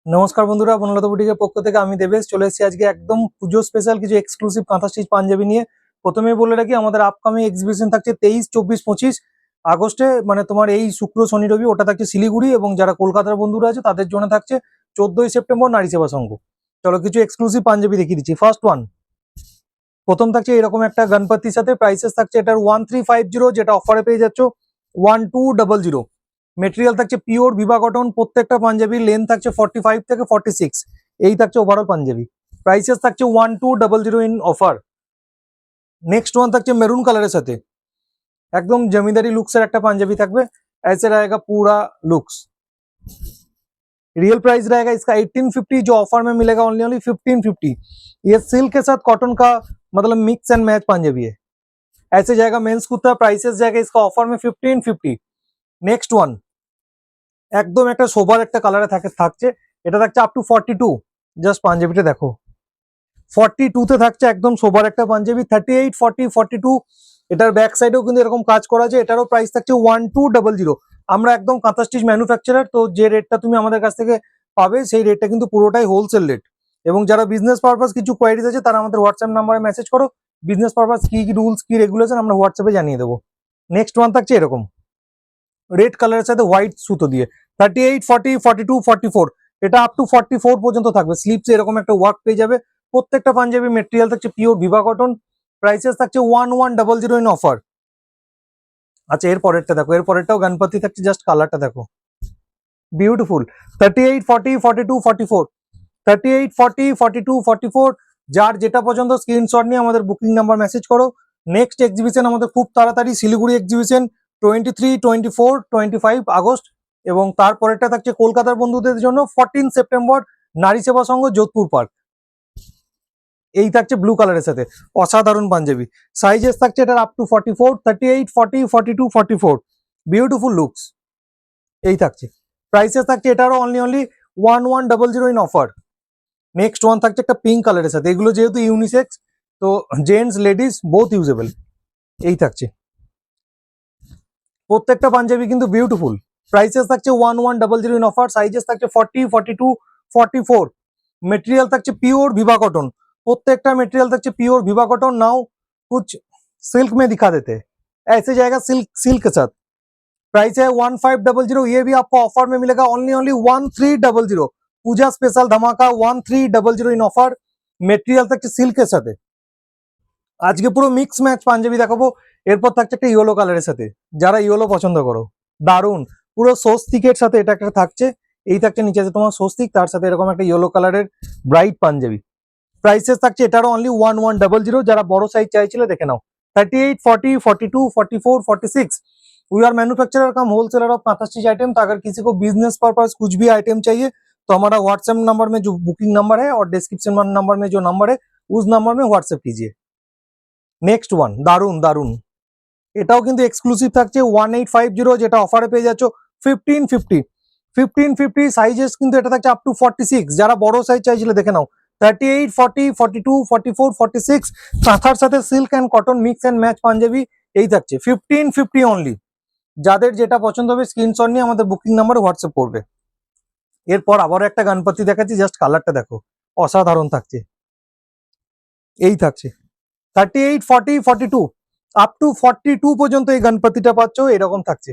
নমস্কার বন্ধুরা, বনলতা বুটিকের পক্ষ থেকে আমি দেবেশ চলে এসেছি আজকে একদম পুজো স্পেশাল কিছু এক্সক্লুসিভ কাঁথা স্টিচ পাঞ্জাবি নিয়ে। প্রথমেই বলে রাখি, আমাদের আপকামিং এক্সিবিশন থাকছে 23, 24, 25 আগস্টে, মানে তোমার এই শুক্র শনি রবি, ওটা থাকছে শিলিগুড়ি, এবং যারা কলকাতার বন্ধুরা আছে তাদের জন্য থাকছে 14ই সেপ্টেম্বর নারী সেবা সংঘ। চলো কিছু এক্সক্লুসিভ পাঞ্জাবি দেখিয়ে দিচ্ছি। ফার্স্ট ওয়ান, প্রথম থাকছে এরকম একটা গণপতির সাথে, প্রাইসেস থাকছে এটার 1350, যেটা অফারে পেয়ে যাচ্ছ 1200। মেটেরিয়াল থাকছে পিওর ভিভা কটন, প্রত্যেকটা পাঞ্জাবির লেন্থ থাকছে 45 থেকে 46, এই থাকছে ওভারঅল পাঞ্জাবি। প্রাইসেস থাকছে 1200 ইন অফার। নেক্সট ওয়ান থাকছে মেরুন কালারের সাথে, একদম জমিদারি লুকসের একটা পাঞ্জাবি থাকবে। ऐसे रहेगा पूरा लुक्स। रियल प्राइस रहेगा इसका 1850, जो ऑफर में मिलेगा ओनली 1550। ये सिल्क के साथ कॉटन का मतलब मिक्स एंड मैच पांजाबी है। ऐसे जाएगा मेंस कुर्ता, प्राइसेस जाएगा इसका ऑफर में 1550। नेक्स्ट वन, একদম একটা সোবার একটা কালারে থাকছে, এটা থাকছে আপ টু 42। জাস্ট পাঞ্জাবিটা দেখো, 42 তে থাকছে একদম সোবার একটা পাঞ্জাবি। 38, 40, 42, এটার ব্যাক সাইডেও কিন্তু এরকম কাজ করা আছে। এটারও প্রাইস থাকছে 1200। আমরা একদম কাঁথা স্টিচ ম্যানুফ্যাকচারার, তো যে রেটটা তুমি আমাদের কাছ থেকে পাবে সেই রেটটা কিন্তু পুরোটাই হোলসেল রেট। এবং যারা বিজনেস পারপাস কিছু কোয়ারিজ আছে তারা আমাদের হোয়াটসঅ্যাপ নাম্বারে মেসেজ করো, বিজনেস পারপাস কি কি রুলস কি রেগুলেশন আমরা হোয়াটসঅ্যাপে জানিয়ে দেবো। নেক্সট ওয়ান থাকছে এরকম রেড কালারের সাথে হোয়াইট সুতো দিয়ে, 38, 40, 42, 44, এটা আপ টু 44 পর্যন্ত থাকবে। স্লিপসে এরকম একটা ওয়ার্ক পেয়ে যাবে। প্রত্যেকটা পাঞ্জাবি মেটেরিয়াল থাকছে পিওর ভিভা কটন, প্রাইসেস থাকছে 1100 ইন অফার। আচ্ছা, এর পরেরটা দেখো, এর পরেরটাও গণপতি থাকছে, জাস্ট কালারটা দেখো, বিউটিফুল। 38, 40, 42, 44, 38, 40, 42, 44, যার যেটা পছন্দ স্ক্রিনশট নিয়ে আমাদের বুকিং নাম্বার মেসেজ করো। নেক্সট এক্সিবিশন আমাদের খুব তাড়াতাড়ি শিলিগুড়ি এক্সিবিশন 23, 24, 25 আগস্ট, এবং তারপরেরটা থাকছে কলকাতার বন্ধুদের জন্য 14 সেপ্টেম্বর নারী সেবা সংঘ যোধপুর পার্ক। এই থাকছে ব্লু কালারের সাথে অসাধারণ পাঞ্জাবি। সাইজেস থাকছে এটার আপ টু 44, 38, 40, 42, 44, বিউটিফুল লুকস এই থাকছে। প্রাইসেস থাকছে এটারও only 1100 in offer. Next one থাকছে একটা পিঙ্ক কালারের সাথে, এগুলো যেহেতু ইউনিসেক্স তো জেন্টস লেডিস বোথ ইউজেবল। এই থাকছে প্রত্যেকটা পাঞ্জাবি কিন্তু বিউটিফুল। প্রাইসেস থাকছে 1100 ইন অফার। সাইজেস থাকছে 40, 42, 44। মেটেরিয়াল থাকছে পিওর ভিভা कॉटन, প্রত্যেকটা মেটেরিয়াল থাকছে পিওর ভিভा कॉटन। नाउ कुछ सिल्क में दिखा देते हैं, ऐसे जाएगा सिल्क के साथ। प्राइस है 1500, ये भी आपको ऑफर में मिलेगा ओनली 1300। पूजा स्पेशल धमाका 1300 इन ऑफर। মেটেরিয়াল থাকছে সিল্কের সাথে। আজকে পুরো মিক্স ম্যাচ পাঞ্জাবি দেখাবো। এরপর থাকছে একটা ইয়েলো কালারের সাথে, যারা ইয়েলো পছন্দ করো, দারুন পুরো স্বস্তিকের সাথে এটা একটা থাকছে। এই থাকছে নিচে আছে তোমার স্বস্তিক, তার সাথে এরকম একটা ইয়েলো কালারের ব্রাইট পাঞ্জাবি। প্রাইসেস থাকছে এটারও অনলি 1100। যারা বড় সাইজ চাইছিল দেখে নাও, 38, 40, 42, 44, 46। We are manufacturer cum wholesaler of kantha stitch item. तो अगर किसी को बिजनेस पर्पज कुछ भी आइटम चाहिए तो हमारा व्हाट्सएप नंबर में जो बुकिंग नंबर है और डिस्क्रिप्शन नंबर में जो नंबर है उस नंबर में व्हाट्सएप कीजिए। নেক্সট ওয়ান, দারুন দারুন, এটাও কিন্তু এক্সক্লুসিভ থাকছে 1850, যেটা অফারে পেয়ে যাচ্ছ 1550। 1550 সাইজেস কিন্তু এটা থাকছে আপ টু 46। যারা বড় সাইজ চাইছিল দেখে নাও, 38, 40, 42, 44, 46। কাঁথার সাথে silk and cotton mix and match Punjabi এই থাকছে 1550 অনলি। যাদের যেটা পছন্দ হবে স্ক্রিনশট নিয়ে আমাদের বুকিং নাম্বারে হোয়াটসঅ্যাপ করবে। এরপর আবারও একটা গণপতি দেখাচ্ছি, জাস্ট কালারটা দেখো, অসাধারণ থাকছে। এই থাকছে 38, 40, 42, আপ টু 42 পর্যন্ত এই গণপতিটা পাচ্ছ, এরকম থাকছে।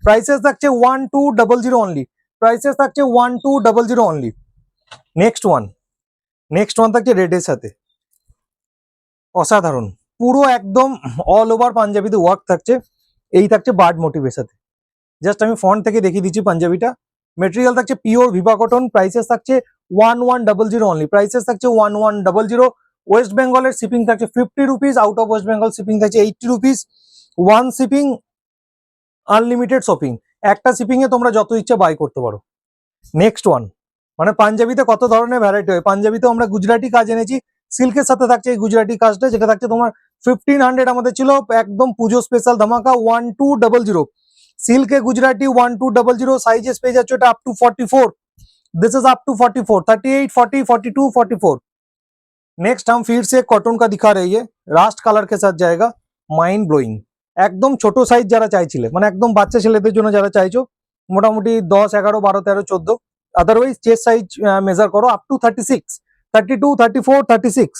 প্রাইসেস থাকছে 1200 অনলি। প্রাইসেস থাকছে 1200 অনলি। নেক্সট ওয়ান থাকছে রেডের সাথে, অসাধারণ পুরো একদম অল ওভার পাঞ্জাবিতে ওয়ার্ক থাকছে। এই থাকছে বার্ড মোটিভের সাথে। জাস্ট আমি ফ্রন্ট থেকে দেখিয়ে দিচ্ছি পাঞ্জাবিটা। মেটেরিয়াল থাকছে পিওর ভিভা কটন। প্রাইসেস থাকছে 1100 অনলি। প্রাইসেস থাকছে 1100। ওয়েস্ট বেঙ্গলের শিপিং থাকছে 50 rupees, out of West Bengal shipping থাকছে 80 rupees. One shipping, unlimited shopping, একটা শিপিং এ তোমরা যত ইচ্ছা বাই করতে পারো। নেক্সট ওয়ান, মানে পাঞ্জাবিতে কত ধরনের ভ্যারাইটি হয়। পাঞ্জাবিতে আমরা গুজরাটি কাজ এনেছি, সিল্কের সাথে থাকছে এই গুজরাটি কাজটা, যেটা থাকছে তোমার 1500 আমাদের ছিল একদম পুজো স্পেশাল ধামাকা 1200। সিল্কে গুজরাটি 1200। সাইজেস পেয়ে যাচ্ছে এটা up to 44। This is up to 44, 38, 40, 42, 44। Next हम फिर से कॉटन का दिखा रही है, रास्ट कलर के साथ जाएगा, माइंड ब्लोइंग। একদম ছোট সাইজ যারা চাইছিলে, মানে একদম বাচ্চা ছেলেদের জন্য যারা চাইছো, মোটামুটি 10, 11, 12, 13, 14, আদারওয়াইজ চেস্ট সাইজ মেজার করো আপ টু 36, 32, 34, 36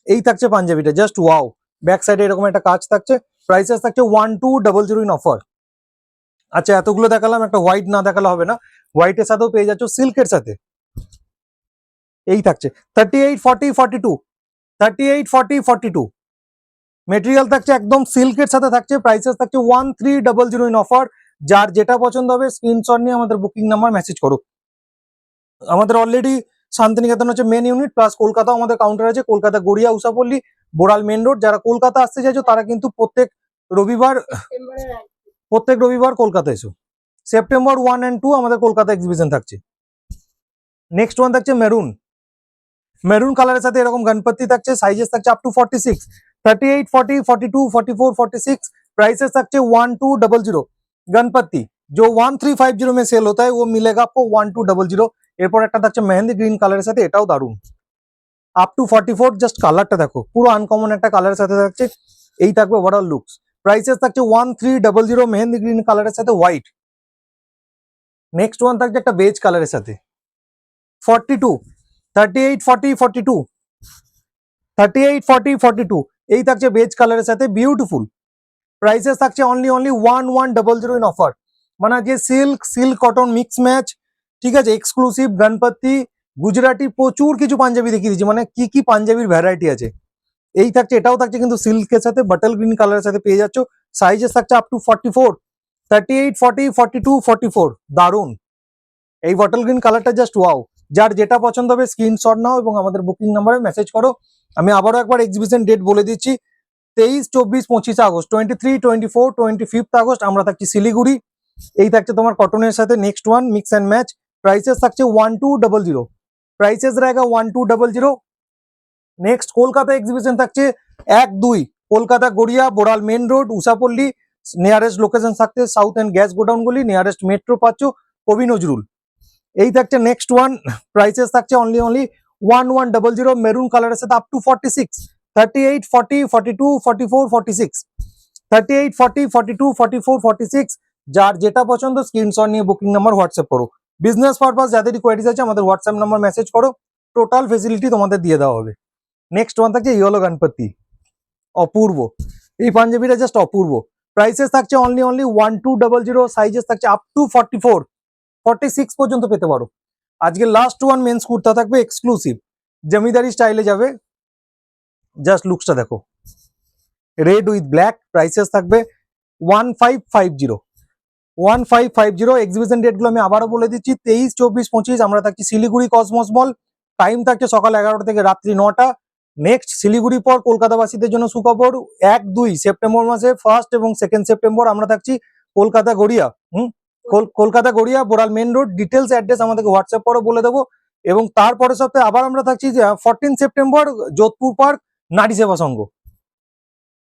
এই থাকছে পাঞ্জাবিটা, জাস্ট ওয়াও। ব্যাক সাইডে এরকম একটা কাজ থাকছে, প্রাইসেস থাকছে 1200 ইন অফার। আচ্ছা এতগুলো দেখালাম, একটা হোয়াইট না দেখালে হবে না, হোয়াইটের সাথেও পেয়ে যাচ্ছ সিল্কের সাথে। এই থাকছে 38, 40, 42, 38, 40, 42 মেটেরিয়াল থাকছে একদম সিল্কের সাথে থাকছে, প্রাইসেস থাকছে 1300 ইন অফার। যার যেটা পছন্দ হবে স্ক্রিনশট নিয়ে আমাদের বুকিং নাম্বার মেসেজ করো। আমাদের অলরেডি শান্তিনিকেতন হচ্ছে মেন ইউনিট, প্লাস কলকাতাও আমাদের কাউন্টার আছে, কলকাতা গড়িয়া, উষাপল্লী, বোড়াল মেন রোড। যারা কলকাতা আসতে চাইছো তারা কিন্তু প্রত্যেক রবিবার কলকাতা এসো। সেপ্টেম্বর 1 and 2 আমাদের কলকাতা এক্সিবিশন থাকছে। নেক্সট ওয়ান থাকছে মেরুন কালারের সাথে এরকম গণপতি থাকছে, সাইজেস থাকছে আপ টু 46, 38, 40, 42, 44, 46 प्राइसेस থাকছে 1200। गणपति जो 1350 में सेल होता है वो मिलेगा आपको 1200। এরপর একটা থাকছে মেহেন্দি গ্রিন কালারের সাথে, এটাও দারুন, আপ টু 44। জাস্ট কালারটা দেখো, পুরো আনকমন একটা কালারের সাথে থাকছে। এই থাকবে ওভারঅল লুকস, প্রাইসেস থাকছে 1300 মেহেন্দি গ্রিন কালারের সাথে হোয়াইট। নেক্সট ওয়ান থাকছে একটা বেজ কালারের সাথে 42, 38, 40, 42, 38, 40, 42 এই থাকছে বেজ কালারের সাথে, বিউটিফুল। প্রাইসেস থাকছে অনলি 1100 ইন অফার। মানে যে সিল্ক কটন মিক্স ম্যাচ, ঠিক আছে, এক্সক্লুসিভ গণপতি গুজরাটি প্রচুর কিছু পাঞ্জাবি দেখিয়ে দিচ্ছি, মানে কি কি পাঞ্জাবির ভ্যারাইটি আছে। এই থাকছে, এটাও থাকছে কিন্তু সিল্কের সাথে, বাটল গ্রিন কালারের সাথে পেয়ে যাচ্ছ। সাইজেস থাকছে আপ টু 44, 38, 40, 42, 44 দারুন। এই বটল গ্রিন কালারটা জাস্ট ওয়াও। যার যেটা পছন্দ হবে স্ক্রিনশট নাও এবং আমাদের বুকিং নাম্বারে মেসেজ করো। আমি আবারও একবার এক্সিবিশন ডেট বলে দিচ্ছি, 23, 24, 25 আগস্ট, 23, 24, 25 আগস্ট আমরা থাকছি শিলিগুড়ি। এই থাকছে তোমার কটনের সাথে। Next one mix and match, prices থাকছে 1200, প্রাইসেস रहेगा 1200। নেক্সট কলকাতা এক্সিবিশন থাকছে 1, 2 Kolkata Garia, Boral main road, Ushapalli. Nearest location থাকছে সাউথ এন্ড গ্যাস গোডাউনগুলি, নিয়ারেস্ট মেট্রো পাচ্ছ কবি নজরুল। এই থাকছে নেক্সট ওয়ান, প্রাইসেস থাকছে অনলি 1100 মেরুন কালারের সাথে আপ টু 46, 38, 40, 42, 44, 46, 38, 40, 42, 44, 46 যার যেটা পছন্দ স্ক্রিনশট নিয়ে বুকিং নাম্বার হোয়াটসঅ্যাপ করো। বিজনেস পারপাস যাদেরই কোয়ারিজ আছে আমাদের হোয়াটসঅ্যাপ নাম্বার মেসেজ করো, টোটাল ফেসিলিটি তোমাদের দিয়ে দেওয়া হবে। নেক্সট ওয়ান থাকছে ইয়েলো গণপতি, অপূর্ব। এই পাঞ্জাবিটা জাস্ট অপূর্ব। প্রাইসেস থাকছে অনলি 1200, সাইজেস থাকছে আপ টু 44, 46 পর্যন্ত পেতে পারো। আজকে লাস্ট ওয়ান মেন্স কুর্তা থাকবে এক্সক্লুসিভ, জমিদারি স্টাইলে যাবে। জাস্ট লুকসটা দেখো, রেড উইথ ব্ল্যাক, প্রাইসেস থাকবে 1550, 1550। এক্সিবিশন ডেটগুলো আমি আবারও বলে দিচ্ছি, 23, 24, 25 আমরা থাকছি শিলিগুড়ি কসমস মল। টাইম থাকছে সকাল 11টা থেকে রাত্রি 9টা। নেক্সট শিলিগুড়ি পর কলকাতাবাসীদের জন্য সুখবর, 1, 2 সেপ্টেম্বর মাসে 1 এবং 2 সেপ্টেম্বর আমরা থাকছি Kolkata Garia. Kolkata Garia, Boral main road. Details address আমাদেরকে হোয়াটসঅ্যাপ করে বলে দেবো। এবং তারপরের সপ্তাহে আবার আমরা থাকছি 14 সেপ্টেম্বর যোধপুর পার্ক, নারী সেবা সংঘ।